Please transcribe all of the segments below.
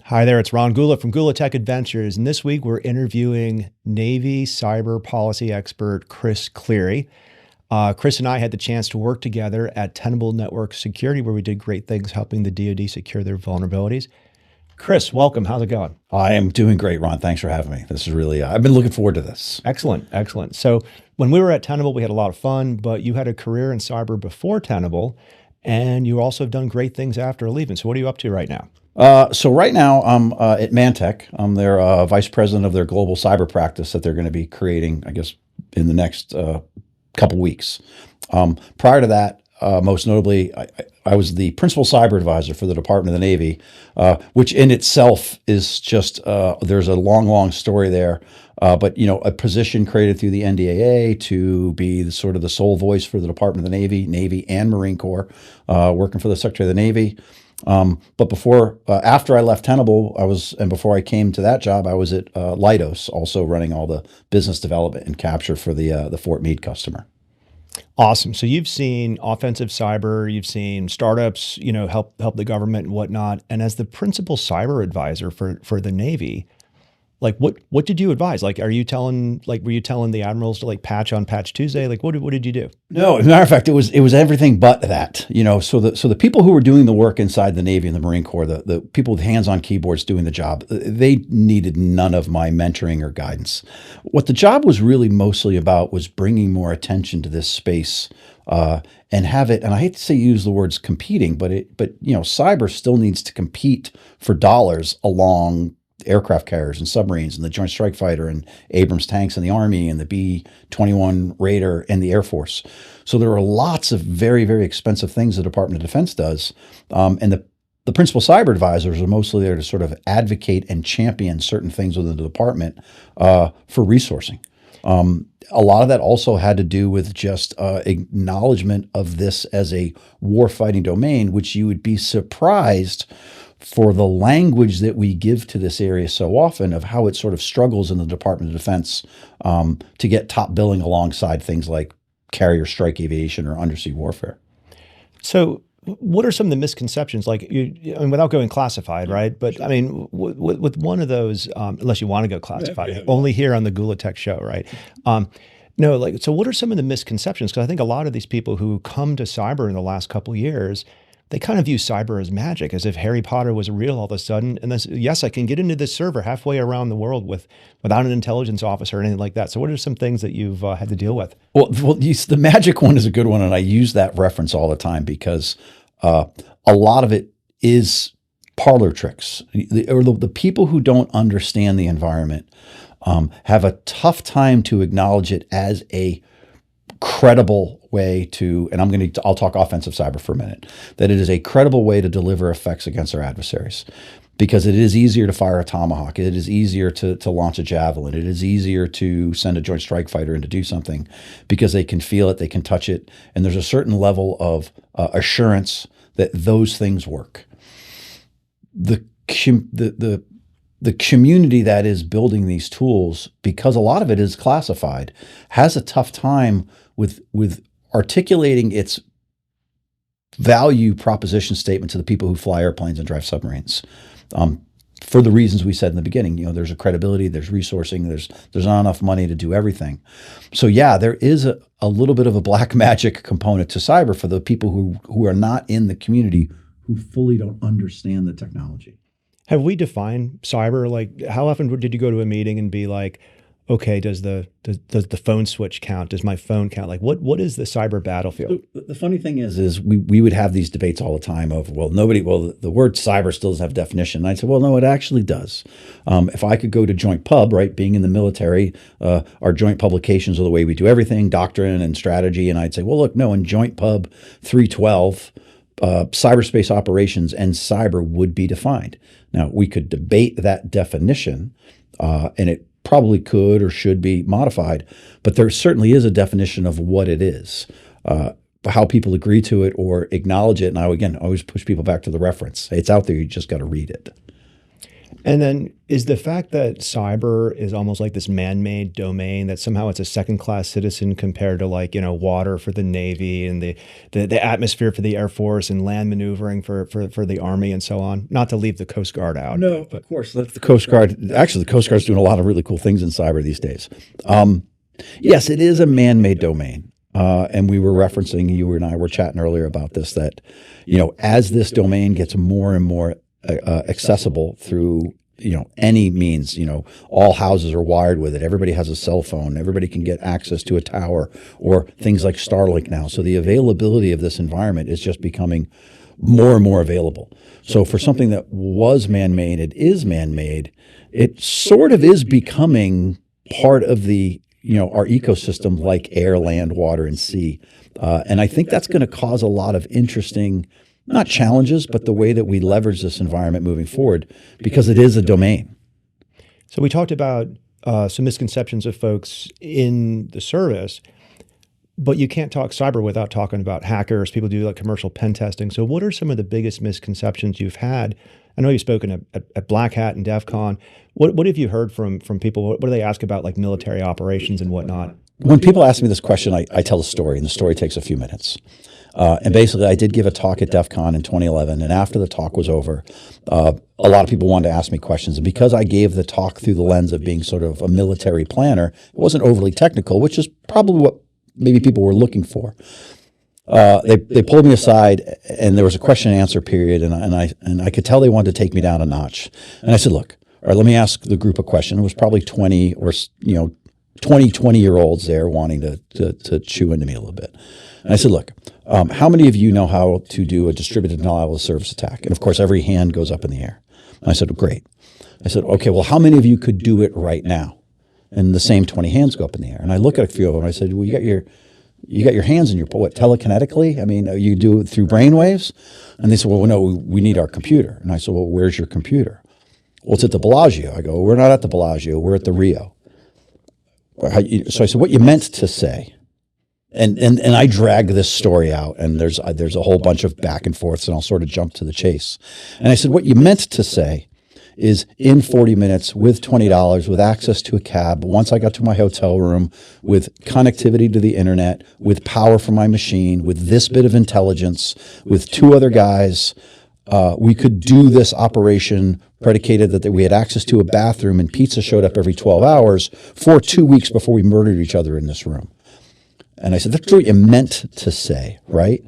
Hi there, it's Ron Gula from Gula Tech Adventures, and this week we're interviewing Navy cyber policy expert Chris Cleary. Chris and I had the chance to work together at Tenable Network Security, where we did great things helping the DoD secure their vulnerabilities. Chris, welcome. How's it going? I am doing great, Ron. Thanks for having me. This is really, I've been looking forward to this. Excellent, excellent. So when we were at Tenable, we had a lot of fun, but you had a career in cyber before Tenable, and you also have done great things after leaving. So what are you up to right now? So right now I'm at Mantech. I'm their vice president of their global cyber practice that they're going to be creating, I guess, in the next couple weeks. Prior to that, most notably, I was the principal cyber advisor for the Department of the Navy, which in itself is just, there's a long story there. But, a position created through the NDAA to be the sort of the sole voice for the Department of the Navy and Marine Corps, working for the Secretary of the Navy. But after I left Tenable, and before I came to that job, I was at Leidos, also running all the business development and capture for the Fort Meade customer. Awesome. So you've seen offensive cyber, you've seen startups, help the government and whatnot. And as the principal cyber advisor for the Navy, like what did you advise? Like, were you telling the admirals to patch on Patch Tuesday? Like, what did you do? No, as a matter of fact, it was everything but that. So the people who were doing the work inside the Navy and the Marine Corps, the people with hands on keyboards doing the job, they needed none of my mentoring or guidance. What the job was really mostly about was bringing more attention to this space and have it. And I hate to say use the words competing, but cyber still needs to compete for dollars along aircraft carriers and submarines and the Joint Strike Fighter and Abrams tanks in the Army and the B-21 Raider and the Air Force. So there are lots of very, very expensive things the Department of Defense does. And the principal cyber advisors are mostly there to sort of advocate and champion certain things within the department for resourcing. A lot of that also had to do with just acknowledgement of this as a warfighting domain, which you would be surprised for the language that we give to this area so often of how it sort of struggles in the Department of Defense to get top billing alongside things like carrier strike aviation or undersea warfare. So what are some of the misconceptions? Without going classified, right? But I mean, with one of those, unless you want to go classified, only here on the Gula Tech show, right? So what are some of the misconceptions? Because I think a lot of these people who come to cyber in the last couple of years, they kind of view cyber as magic, as if Harry Potter was real all of a sudden. And yes, I can get into this server halfway around the world without an intelligence officer or anything like that. So what are some things that you've had to deal with? Well, the magic one is a good one. And I use that reference all the time because a lot of it is parlor tricks. The people who don't understand the environment have a tough time to acknowledge it as a credible way to, and I'll talk offensive cyber for a minute, that it is a credible way to deliver effects against our adversaries. Because it is easier to fire a Tomahawk. It is easier to launch a Javelin. It is easier to send a Joint Strike Fighter in to do something because they can feel it, they can touch it, and there's a certain level of assurance that those things work. The community that is building these tools, because a lot of it is classified, has a tough time with articulating its value proposition statement to the people who fly airplanes and drive submarines. For the reasons we said in the beginning, there's a credibility, there's resourcing, there's not enough money to do everything. So yeah, there is a little bit of a black magic component to cyber for the people who are not in the community, who fully don't understand the technology. Have we defined cyber? Like, how often did you go to a meeting and be like, okay, does the phone switch count? Does my phone count? Like, what is the cyber battlefield? So the funny thing is we would have these debates all the time of, the word cyber still doesn't have definition. And I'd say, well, no, it actually does. If I could go to Joint Pub, right, being in the military, our joint publications are the way we do everything, doctrine and strategy. And I'd say, well, look, no, in Joint Pub 312, cyberspace operations and cyber would be defined. Now, we could debate that definition, and it probably could or should be modified, but there certainly is a definition of what it is. How people agree to it or acknowledge it, and I always push people back to the reference. It's out there, you just got to read it. And then is the fact that cyber is almost like this man-made domain, that somehow it's a second-class citizen compared to, like, water for the Navy and the atmosphere for the Air Force and land maneuvering for the Army and so on? Not to leave the Coast Guard out. No, but of course. The Coast Guard, actually, the Coast Guard's doing a lot of really cool things in cyber these days. Yes, it is a man-made domain. And we were referencing, you and I were chatting earlier about this, that, as this domain gets more and more accessible through, any means, all houses are wired with it. Everybody has a cell phone. Everybody can get access to a tower or things like Starlink now. So the availability of this environment is just becoming more and more available. So for something that was man-made, it is man-made. It sort of is becoming part of the our ecosystem, like air, land, water, and sea. And I think that's going to cause a lot of interesting, not challenges, but the way that we leverage this environment moving forward, because it is a domain. So we talked about some misconceptions of folks in the service, but you can't talk cyber without talking about hackers. People do like commercial pen testing. So what are some of the biggest misconceptions you've had? I know you've spoken at Black Hat and DEF CON. What have you heard from people? What do they ask about, like military operations and whatnot? When people ask me this question, I tell a story, and the story takes a few minutes. And basically, I did give a talk at DEF CON in 2011, and after the talk was over, a lot of people wanted to ask me questions. And because I gave the talk through the lens of being sort of a military planner, it wasn't overly technical, which is probably what maybe people were looking for. They pulled me aside, and there was a question and answer period, and I could tell they wanted to take me down a notch. And I said, look, all right, let me ask the group a question. It was probably 20-year-olds there wanting to chew into me a little bit. And I said, look, how many of you know how to do a distributed denial of service attack? And of course, every hand goes up in the air. And I said, great. I said, okay, well, how many of you could do it right now? And the same 20 hands go up in the air. And I look at a few of them, and I said, well, you got your hands in your, what, telekinetically? I mean, you do it through brainwaves? And they said, well, no, we need our computer. And I said, well, where's your computer? Well, it's at the Bellagio. I go, we're not at the Bellagio, we're at the Rio. So I said, what you meant to say? And I drag this story out, and there's a whole bunch of back and forths, and I'll sort of jump to the chase. And I said, what you meant to say is in 40 minutes with $20, with access to a cab, once I got to my hotel room, with connectivity to the internet, with power from my machine, with this bit of intelligence, with two other guys, we could do this operation predicated that we had access to a bathroom and pizza showed up every 12 hours for 2 weeks before we murdered each other in this room. And I said, that's what you meant to say, right?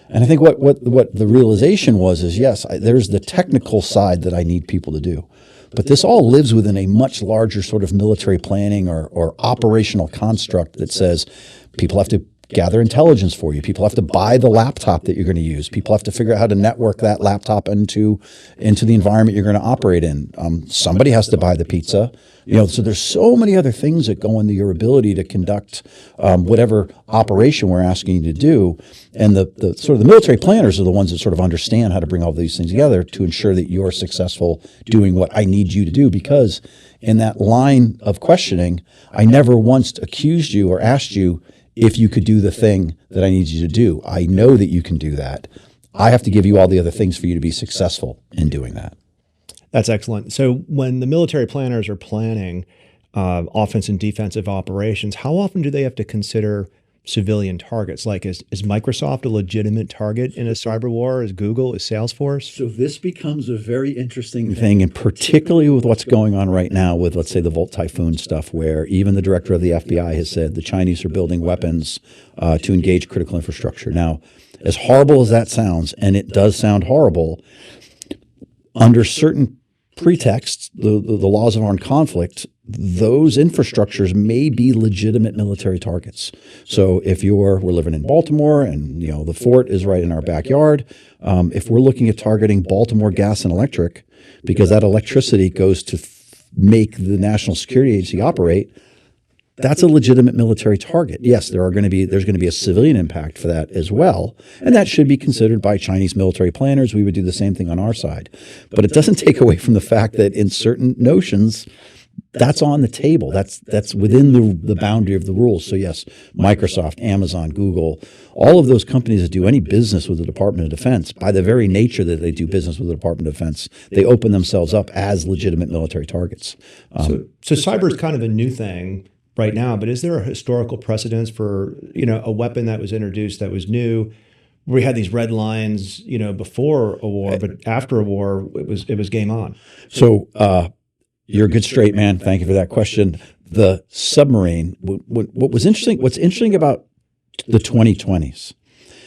And I think what the realization was is, yes, there's the technical side that I need people to do. But this all lives within a much larger sort of military planning or operational construct that says people have to gather intelligence for you. People have to buy the laptop that you're going to use. People have to figure out how to network that laptop into the environment you're going to operate in. Somebody has to buy the pizza. So there's so many other things that go into your ability to conduct whatever operation we're asking you to do. And the sort of the military planners are the ones that sort of understand how to bring all these things together to ensure that you're successful doing what I need you to do. Because in that line of questioning, I never once accused you or asked you if you could do the thing that I need you to do. I know that you can do that. I have to give you all the other things for you to be successful in doing that. That's excellent. So when the military planners are planning offensive and defensive operations, how often do they have to consider civilian targets? Like, is Microsoft a legitimate target in a cyber war? Is Google? Is Salesforce? So this becomes a very interesting thing, and particularly with what's going on right now with, let's say, the Volt Typhoon stuff, where even the director of the FBI has said the Chinese are building weapons to engage critical infrastructure. Now, as horrible as that sounds, and it does sound horrible, under certain pretexts, the laws of armed conflict, those infrastructures may be legitimate military targets. So if we're living in Baltimore and the fort is right in our backyard, if we're looking at targeting Baltimore Gas and Electric, because that electricity goes to make the National Security Agency operate, that's a legitimate military target. Yes, there's going to be a civilian impact for that as well, and that should be considered by Chinese military planners. We would do the same thing on our side, but it doesn't take away from the fact that in certain notions, that's on the table. That's within the boundary of the rules. So yes, Microsoft, Amazon, Google, all of those companies that do any business with the Department of Defense, by the very nature that they do business with the Department of Defense, they open themselves up as legitimate military targets. So cyber is kind of a new thing right now, but is there a historical precedence for, a weapon that was introduced that was new? We had these red lines, before a war, but after a war, it was game on. So you're a good straight man. Thank you for that question. The submarine. What's interesting about the 2020s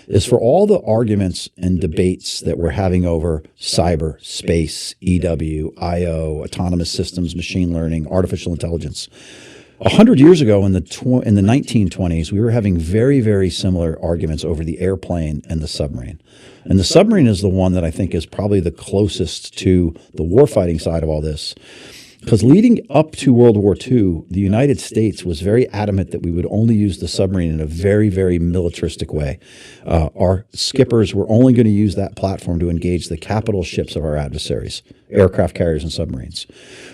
is for all the arguments and debates that we're having over cyber, space, EW, IO, autonomous systems, machine learning, artificial intelligence. 100 years ago in the 1920s, we were having very, very similar arguments over the airplane and the submarine. And the submarine is the one that I think is probably the closest to the warfighting side of all this. Because leading up to World War II, the United States was very adamant that we would only use the submarine in a very, very militaristic way. Our skippers were only going to use that platform to engage the capital ships of our adversaries, aircraft carriers and submarines.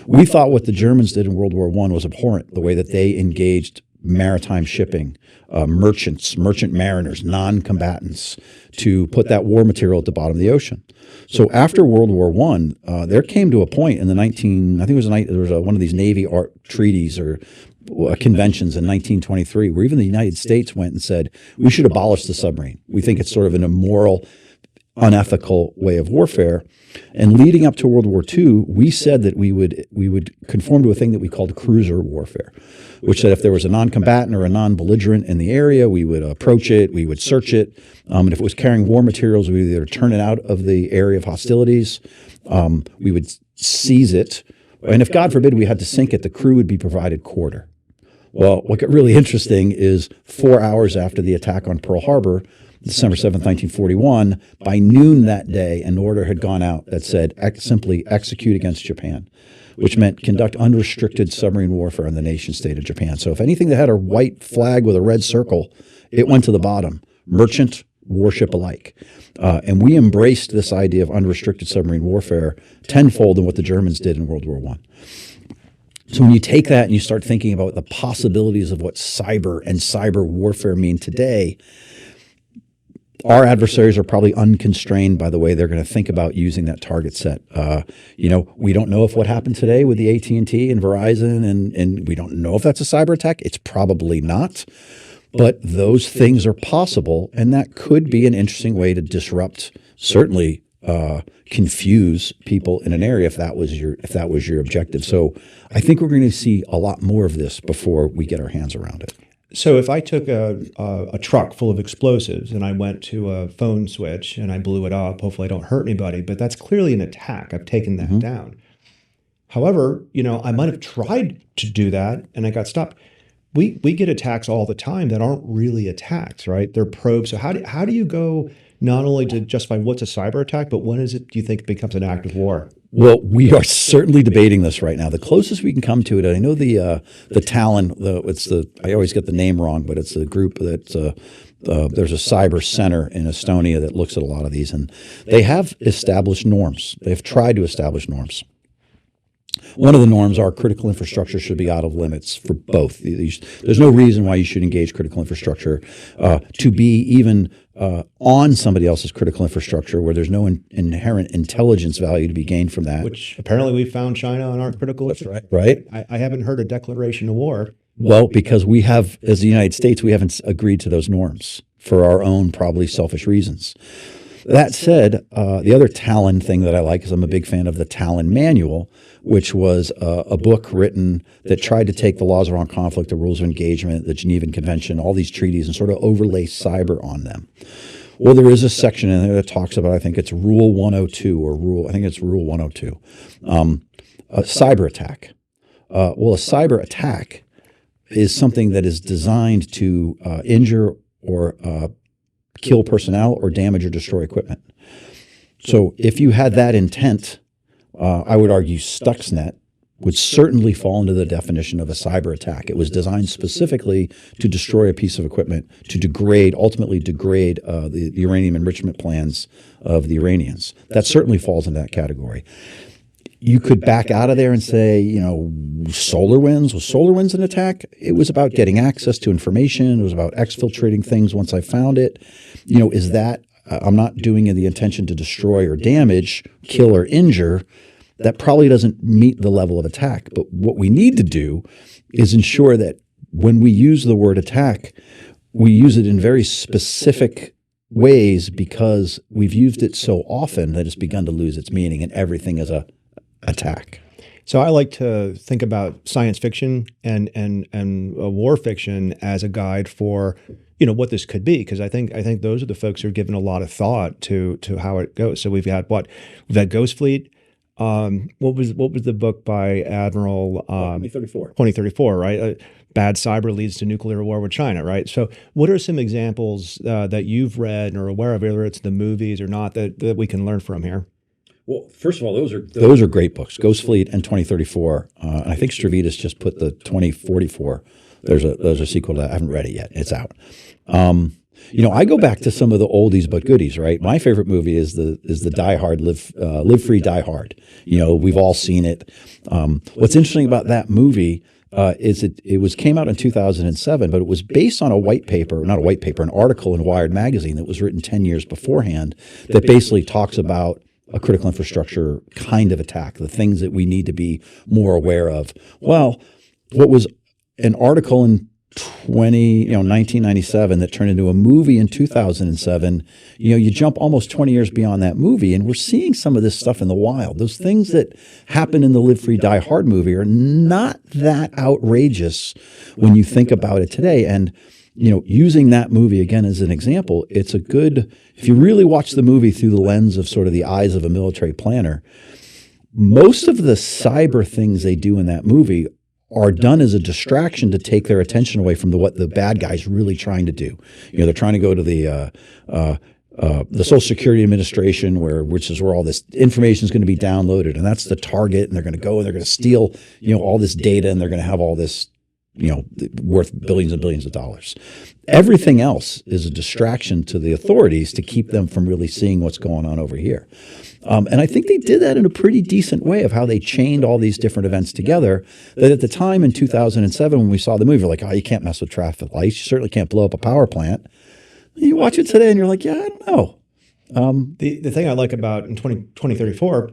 We thought what the Germans did in World War I was abhorrent, the way that they engaged maritime shipping, merchant mariners, non-combatants, to put that war material at the bottom of the ocean. So after World War I, there came to a point in the there was one of these Navy treaties or conventions in 1923 where even the United States went and said, we should abolish the submarine. We think it's sort of an immoral, unethical way of warfare. And leading up to World War II, we said that we would conform to a thing that we called cruiser warfare, which said if there was a non-combatant or a non-belligerent in the area, we would approach it, we would search it, and if it was carrying war materials, we would either turn it out of the area of hostilities, we would seize it, and if, God forbid, we had to sink it, the crew would be provided quarter. Well, what got really interesting is 4 hours after the attack on Pearl Harbor, December 7th, 1941, by noon that day, an order had gone out that said simply execute against Japan, which meant conduct unrestricted submarine warfare on the nation state of Japan. So if anything that had a white flag with a red circle, it went to the bottom, merchant, warship alike. And we embraced this idea of unrestricted submarine warfare tenfold in what the Germans did in World War I. So when you take that and you start thinking about the possibilities of what cyber and cyber warfare mean today, our adversaries are probably unconstrained by the way they're going to think about using that target set. We don't know if what happened today with the AT&T and Verizon, and we don't know if that's a cyber attack. It's probably not. But those things are possible, and that could be an interesting way to disrupt, certainly confuse people in an area if that was your objective. So I think we're going to see a lot more of this before we get our hands around it. So if I took a truck full of explosives and I went to a phone switch and I blew it up, hopefully I don't hurt anybody, but that's clearly an attack. I've taken that down. However, I might have tried to do that and I got stopped. We get attacks all the time that aren't really attacks, right? They're probes. So how do you go not only to justify what's a cyber attack, but when is it, do you think, becomes an act of war? Well, we are certainly debating this right now. The closest we can come to it, I know the Talon. I always get the name wrong, but it's a group that there's a cyber center in Estonia that looks at a lot of these, and they have established norms. They've tried to establish norms. One of the norms are critical infrastructure should be out of limits for both. There's no reason why you should engage critical infrastructure to be even on somebody else's critical infrastructure where there's no inherent intelligence value to be gained from that. Which apparently we found China on our critical infrastructure. Right. I haven't heard a declaration of war. Well, because we have, as the United States, we haven't agreed to those norms for our own probably selfish reasons. That said, the other Talon thing that I like is I'm a big fan of the Talon Manual, which was a book written that tried to take the laws around conflict, the rules of engagement, the Genevan Convention, all these treaties, and sort of overlay cyber on them. Well, there is a section in there that talks about, I think it's Rule 102 or Rule 102, a cyber attack. Well, a cyber attack is something that is designed to injure or kill personnel or damage or destroy equipment. So if you had that intent, I would argue Stuxnet would certainly fall into the definition of a cyber attack. It was designed specifically to destroy a piece of equipment, to ultimately degrade the uranium enrichment plans of the Iranians. That certainly falls into that category. You could back out of there and say, SolarWinds, was SolarWinds an attack? It was about getting access to information. It was about exfiltrating things once I found it. Is that, I'm not doing it in the intention to destroy or damage, kill or injure. That probably doesn't meet the level of attack. But what we need to do is ensure that when we use the word attack, we use it in very specific ways, because we've used it so often that it's begun to lose its meaning, and everything is a attack. So I like to think about science fiction and war fiction as a guide for what this could be, because I think those are the folks who are giving a lot of thought to how it goes. So we've had Ghost Fleet. What was the book by Admiral 2034? 2034, right? Bad cyber leads to nuclear war with China, right? So what are some examples that you've read or are aware of, whether it's the movies or not, that we can learn from here? Well, first of all, those are great books. Ghost Fleet and 2034. I think Stravitas just put the 2044. There's a sequel to that. I haven't read it yet. It's out. I go back to some of the oldies but goodies, right? My favorite movie is the Die Hard, Live Free, Die Hard. We've all seen it. What's interesting about that movie is it came out in 2007, but it was based on an article in Wired magazine that was written 10 years beforehand that basically talks about a critical infrastructure kind of attack, the things that we need to be more aware of. Well, what was an article in 1997 that turned into a movie in 2007, you jump almost 20 years beyond that movie, and we're seeing some of this stuff in the wild. Those things that happen in the Live Free, Die Hard movie are not that outrageous when you think about it today. And using that movie again as an example, it's a good, if you really watch the movie through the lens of sort of the eyes of a military planner, most of the cyber things they do in that movie are done as a distraction to take their attention away from what the bad guy's really trying to do. They're trying to go to the Social Security Administration, which is where all this information is going to be downloaded, and that's the target. And they're going to go and they're going to steal, all this data, and they're going to have all this, worth billions and billions of dollars. Everything else is a distraction to the authorities to keep them from really seeing what's going on over here. And I think they did that in a pretty decent way of how they chained all these different events together, that at the time in 2007 when we saw the movie, we're like, you can't mess with traffic lights. You certainly can't blow up a power plant. You watch it today and you're like, I don't know. The thing I like about in 2034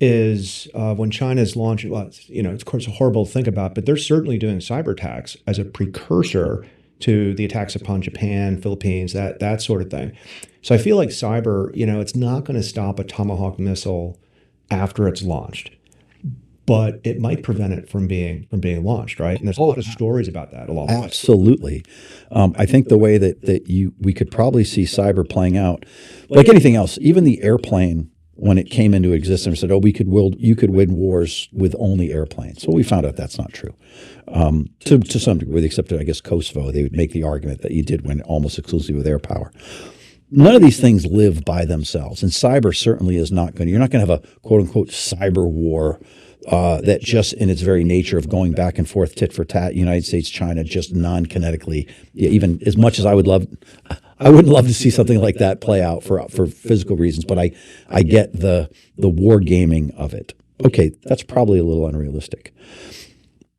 is when China's launching, it's of course horrible to think about, but they're certainly doing cyber attacks as a precursor to the attacks upon Japan, Philippines, that sort of thing. So I feel like cyber, it's not going to stop a Tomahawk missile after it's launched, but it might prevent it from being launched, right? And there's a lot of stories about that along the way. Absolutely. I think the way that we could probably see cyber playing out, like anything else, even the airplane, when it came into existence, said, you could win wars with only airplanes. Well, we found out that's not true. To some degree, except that I guess Kosovo, they would make the argument that you did win almost exclusively with air power. None of these things live by themselves, and cyber certainly is not going to. You're not going to have a quote unquote cyber war that just in its very nature of going back and forth, tit for tat, United States, China, just non-kinetically. Even as much as I wouldn't love to see something like that play out for physical reasons, but I get the war gaming of it. Okay, that's probably a little unrealistic.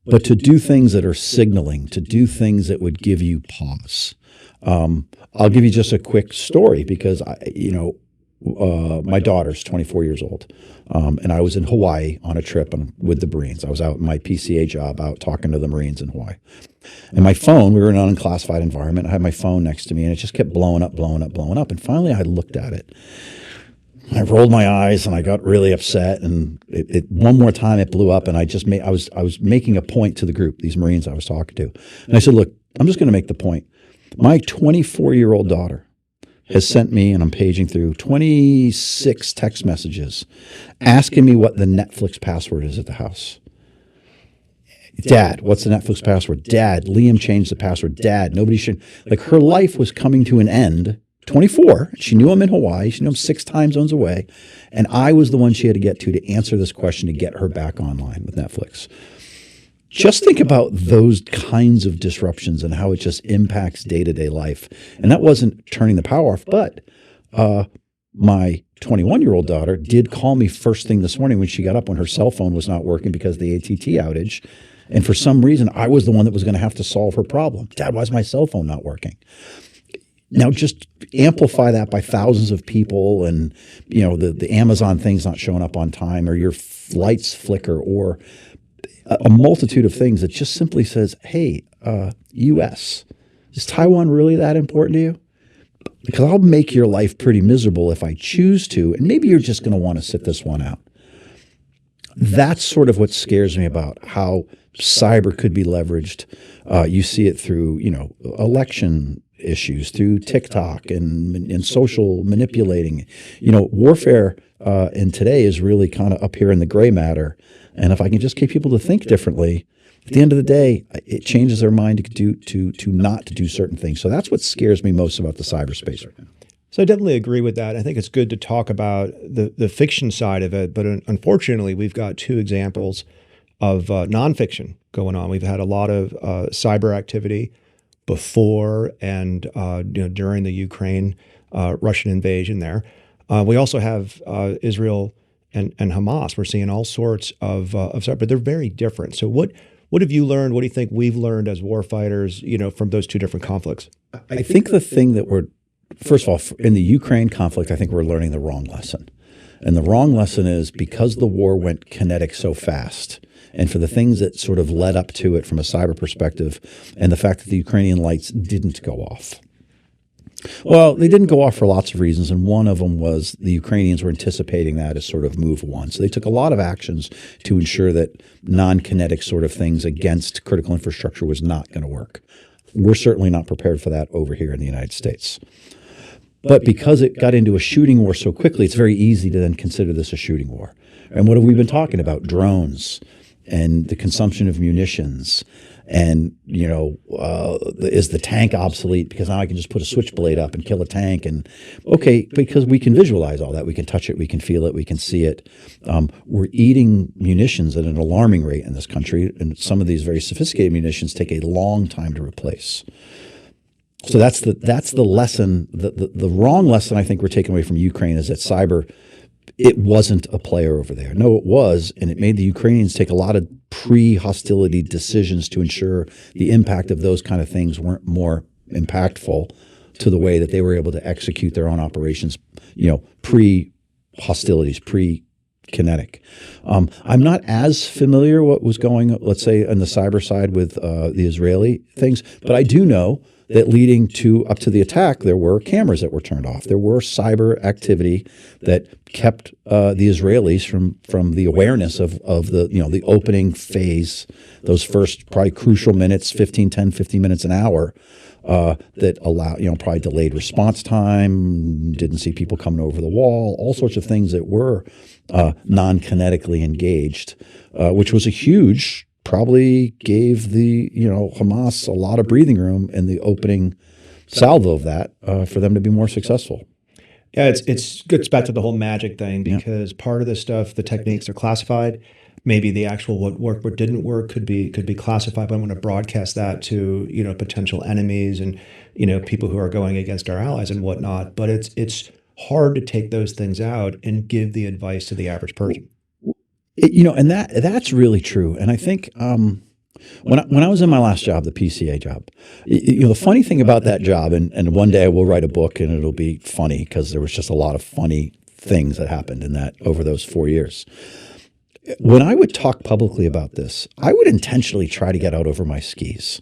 But to do things that are signaling, to do things that would give you pause. I'll give you just a quick story because my daughter's 24 years old, and I was in Hawaii on a trip with the Marines. I was out in my PCA job, out talking to the Marines in Hawaii. And my phone, we were in an unclassified environment. I had my phone next to me, and it just kept blowing up. And finally, I looked at it. I rolled my eyes, and I got really upset. And it one more time, it blew up, and I was making a point to the group, these Marines I was talking to, and I said, "Look, I'm just going to make the point. My 24-year-old daughter has sent me, and I'm paging through, 26 text messages asking me what the Netflix password is at the house. Dad, what's the Netflix password? Dad, Liam changed the password. Dad, nobody should." Like, her life was coming to an end. 24. She knew I'm in Hawaii. She knew I'm 6 time zones away. And I was the one she had to get to answer this question to get her back online with Netflix. Just think about those kinds of disruptions and how it just impacts day-to-day life. And that wasn't turning the power off, but my 21-year-old daughter did call me first thing this morning when she got up, when her cell phone was not working because of the AT&T outage. And for some reason, I was the one that was going to have to solve her problem. Dad, why is my cell phone not working? Now, just amplify that by thousands of people, and the Amazon thing's not showing up on time, or your lights flicker, or a multitude of things that just simply says, hey, U.S., is Taiwan really that important to you? Because I'll make your life pretty miserable if I choose to, and maybe you're just going to want to sit this one out. That's sort of what scares me about how cyber could be leveraged. You see it through, election issues, through TikTok and social manipulating. Warfare in today is really kind of up here in the gray matter. And if I can just get people to think differently, at the end of the day, it changes their mind to not to do certain things. So that's what scares me most about the cyberspace right now. So I definitely agree with that. I think it's good to talk about the fiction side of it, but unfortunately, we've got two examples of nonfiction going on. We've had a lot of cyber activity before and during the Ukraine Russian invasion there. We also have Israel and Hamas. We're seeing all sorts of cyber, but they're very different. So what have you learned? What do you think we've learned as warfighters, from those two different conflicts? I think the thing that first of all, in the Ukraine conflict, I think we're learning the wrong lesson. And the wrong lesson is because the war went kinetic so fast, and for the things that sort of led up to it from a cyber perspective, and the fact that the Ukrainian lights didn't go off. Well, they didn't go off for lots of reasons, and one of them was the Ukrainians were anticipating that as sort of move one. So they took a lot of actions to ensure that non-kinetic sort of things against critical infrastructure was not going to work. We're certainly not prepared for that over here in the United States. But because it got into a shooting war so quickly, it's very easy to then consider this a shooting war. And what have we been talking about? Drones and the consumption of munitions. And, is the tank obsolete because now I can just put a switchblade up and kill a tank? And okay, because we can visualize all that. We can touch it, we can feel it, we can see it. We're eating munitions at an alarming rate in this country. And some of these very sophisticated munitions take a long time to replace. So that's the lesson. The wrong lesson I think we're taking away from Ukraine is that cyber, it wasn't a player over there. No, it was, and it made the Ukrainians take a lot of pre-hostility decisions to ensure the impact of those kind of things weren't more impactful to the way that they were able to execute their own operations, pre-hostilities, pre-kinetic. I'm not as familiar what was going, let's say, on the cyber side with the Israeli things, but I do know that leading up to the attack, there were cameras that were turned off. There were cyber activity that kept the Israelis from the awareness of the opening phase, those first probably crucial minutes, 15 minutes an hour, that allow probably delayed response time, didn't see people coming over the wall, all sorts of things that were non-kinetically engaged, which was a huge. Probably gave the Hamas a lot of breathing room in the opening salvo of that for them to be more successful. Yeah, it gets back to the whole magic thing because part of this stuff, the techniques are classified. Maybe the actual what worked, what didn't work could be classified. But I'm going to broadcast that to potential enemies and people who are going against our allies and whatnot. But it's hard to take those things out and give the advice to the average person. And that's really true. And I think when I was in my last job, the PCA job, the funny thing about that job, and one day I will write a book and it'll be funny because there was just a lot of funny things that happened in that over those 4 years. When I would talk publicly about this, I would intentionally try to get out over my skis.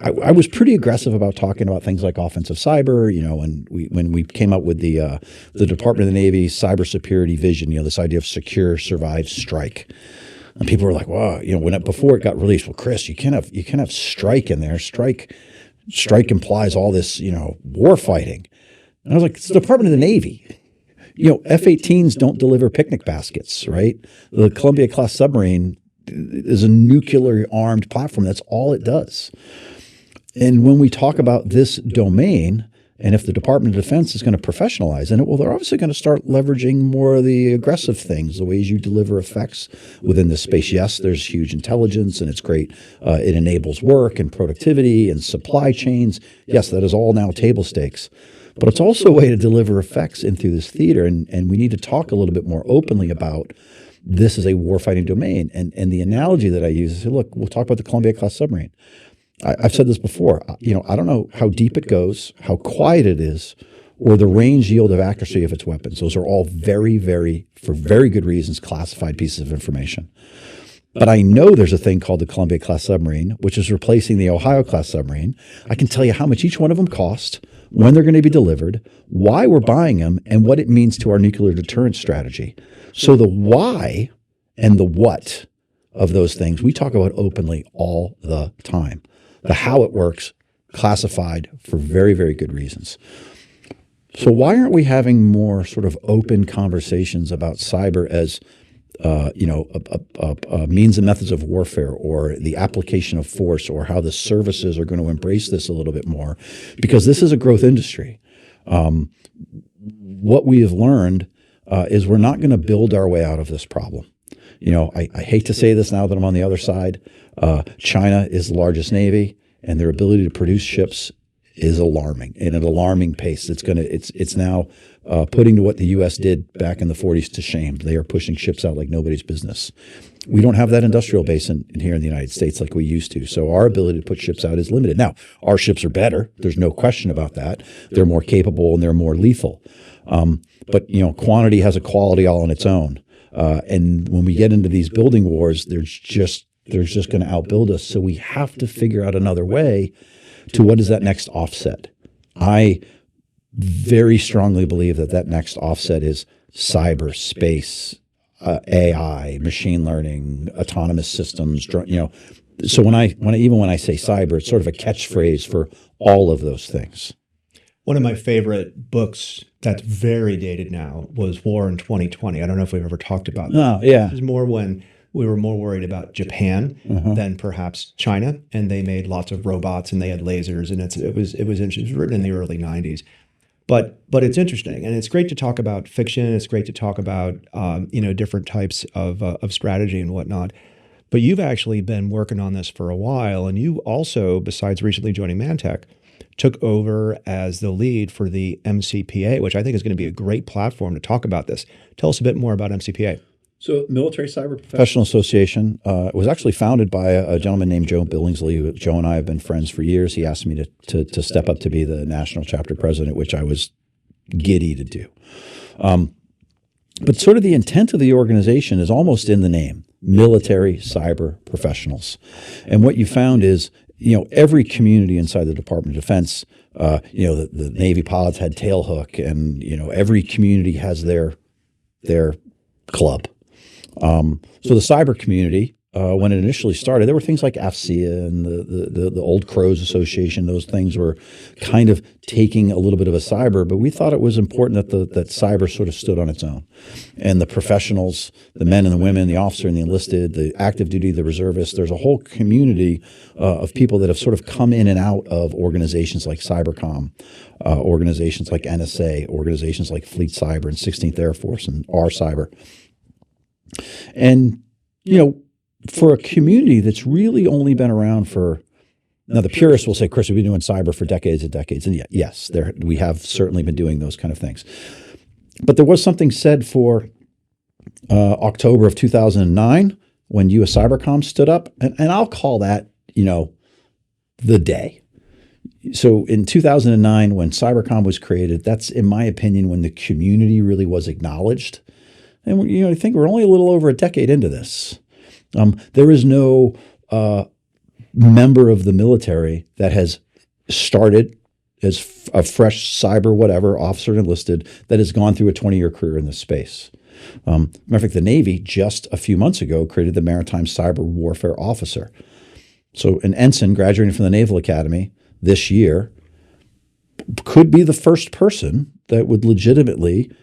I was pretty aggressive about talking about things like offensive cyber, and when we came up with the Department of the Navy cybersecurity vision, this idea of secure, survive, strike. And people were like, "Wow!" Before it got released, well, Chris, you can't have strike in there. Strike implies all this, war fighting. And I was like, it's the Department of the Navy. F-18s don't deliver picnic baskets, right? The Columbia-class submarine is a nuclear-armed platform. That's all it does. And when we talk about this domain, and if the Department of Defense is going to professionalize in it, well, they're obviously going to start leveraging more of the aggressive things, the ways you deliver effects within this space. Yes, there's huge intelligence, and it's great. It enables work and productivity and supply chains. Yes, that is all now table stakes. but it's also a way to deliver effects in through this theater. And we need to talk a little bit more openly about this as a warfighting domain. And the analogy that I use is, look, we'll talk about the Columbia-class submarine. I've said this before. I don't know how deep it goes, how quiet it is, or the range yield of accuracy of its weapons. Those are all very, very, for very good reasons, classified pieces of information. But I know there's a thing called the Columbia-class submarine, which is replacing the Ohio-class submarine. I can tell you how much each one of them cost, when they're going to be delivered, why we're buying them, and what it means to our nuclear deterrence strategy. So the why and the what of those things we talk about openly all the time. The how it works, classified for very, very good reasons. So why aren't we having more sort of open conversations about cyber as means and methods of warfare, or the application of force, or how the services are going to embrace this a little bit more? Because this is a growth industry. What we have learned is we're not going to build our way out of this problem. I hate to say this now that I'm on the other side. China is the largest navy, and their ability to produce ships is alarming, in an alarming pace. It's now putting to what the U.S. did back in the 40s to shame. They are pushing ships out like nobody's business. We don't have that industrial base in here in the United States like we used to. So our ability to put ships out is limited. Now, our ships are better. There's no question about that. They're more capable and they're more lethal. But quantity has a quality all on its own. And when we get into these building wars, they're just going to outbuild us. So we have to figure out another way to what is that next offset. I very strongly believe that next offset is cyber, space, AI, machine learning, autonomous systems. So when I say cyber, it's sort of a catchphrase for all of those things. One of my favorite books that's very dated now was War in 2020. I don't know if we've ever talked about that. Oh, yeah. It was more when we were more worried about Japan than perhaps China, and they made lots of robots and they had lasers, and it was interesting. It was written in the early 90s. But it's interesting, and it's great to talk about fiction. It's great to talk about different types of strategy and whatnot. But you've actually been working on this for a while, and you also, besides recently joining Mantech, took over as the lead for the MCPA, which I think is going to be a great platform to talk about this. Tell us a bit more about MCPA. So Military Cyber Professional Association was actually founded by a gentleman named Joe Billingsley. Joe and I have been friends for years. He asked me to step up to be the national chapter president, which I was giddy to do. But sort of the intent of the organization is almost in the name, Military Cyber Professionals. And what you found is, every community inside the Department of Defense, the Navy pilots had tailhook, and, every community has their club. So the cyber community, when it initially started, there were things like AFCEA and the Old Crows Association. Those things were kind of taking a little bit of a cyber, but we thought it was important that cyber sort of stood on its own. And the professionals, the men and the women, the officer and the enlisted, the active duty, the reservists, there's a whole community of people that have sort of come in and out of organizations like CyberCom, organizations like NSA, organizations like Fleet Cyber and 16th Air Force and our Cyber. And, for a community that's really only been around now the purists will say, Chris, we've been doing cyber for decades and decades. And yes, we have certainly been doing those kind of things. But there was something said for October of 2009 when USCYBERCOM stood up. And I'll call that, the day. So in 2009, when CyberCom was created, that's, in my opinion, when the community really was acknowledged. And, I think we're only a little over a decade into this. There is no member of the military that has started as a fresh cyber whatever, officer enlisted, that has gone through a 20-year career in this space. Matter of fact, the Navy just a few months ago created the Maritime Cyber Warfare Officer. So an ensign graduating from the Naval Academy this year could be the first person that would legitimately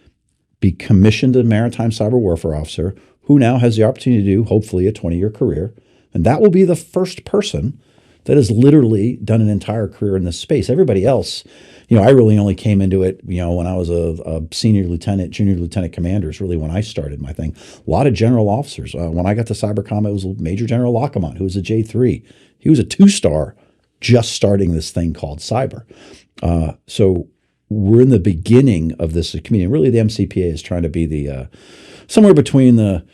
be commissioned a Maritime Cyber Warfare Officer, who now has the opportunity to do, hopefully, a 20-year career. And that will be the first person that has literally done an entire career in this space. Everybody else, I really only came into it, when I was a senior lieutenant, junior lieutenant commander is really when I started my thing. A lot of general officers. When I got to CyberCom, it was Major General Lackaman, who was a J3. He was a 2-star just starting this thing called cyber. So we're in the beginning of this community. Really, the MCPA is trying to be the somewhere between the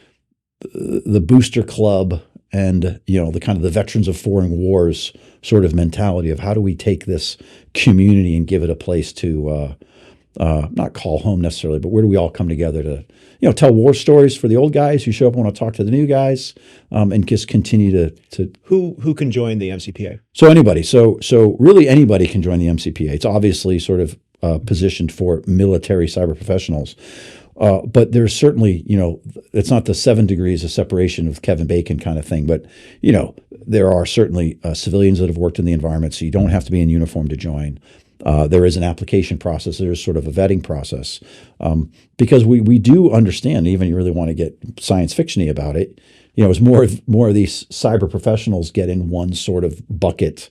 booster club and the kind of the veterans of foreign wars sort of mentality of how do we take this community and give it a place to not call home necessarily, but where do we all come together to tell war stories for the old guys who show up and want to talk to the new guys, and just continue to who can join the MCPA? So anybody. So really anybody can join the MCPA. It's obviously sort of positioned for military cyber professionals. But there's certainly, it's not the 7 degrees of separation of Kevin Bacon kind of thing, but, there are certainly civilians that have worked in the environment, so you don't have to be in uniform to join. There is an application process. There's sort of a vetting process, because we do understand, even you really want to get science fiction-y about it, as more of these cyber professionals get in one sort of bucket,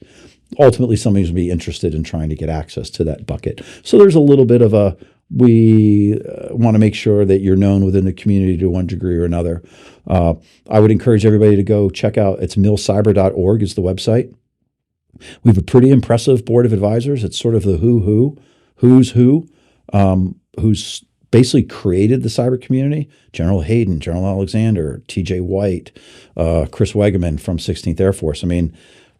ultimately somebody's going to be interested in trying to get access to that bucket. So there's a little bit of we want to make sure that you're known within the community to one degree or another. I would encourage everybody to go check out, it's milcyber.org is the website. We have a pretty impressive board of advisors. It's sort of the who's who, who's basically created the cyber community. General Hayden, General Alexander, TJ White, Chris Wegeman from 16th Air Force. I mean,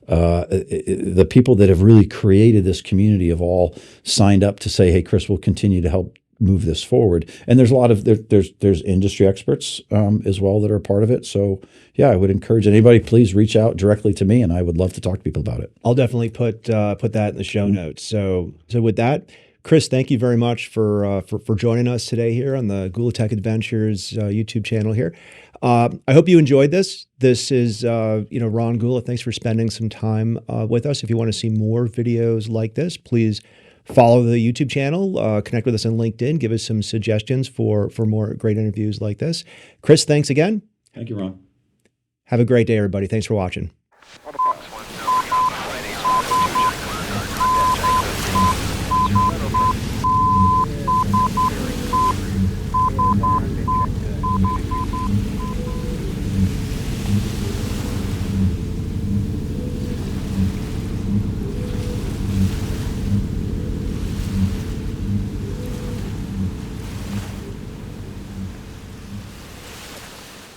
the people that have really created this community have all signed up to say, hey, Chris, we'll continue to help move this forward. And there's a lot of, there's industry experts as well that are a part of it. So yeah, I would encourage anybody, please reach out directly to me, and I would love to talk to people about it. I'll definitely put that in the show notes. So with that, Chris, thank you very much for joining us today here on the Gula Tech Adventures YouTube channel here. I hope you enjoyed this. This is Ron Gula. Thanks for spending some time with us. If you want to see more videos like this, please follow the YouTube channel, connect with us on LinkedIn, give us some suggestions for more great interviews like this. Chris, thanks again. Thank you, Ron. Have a great day, everybody. Thanks for watching.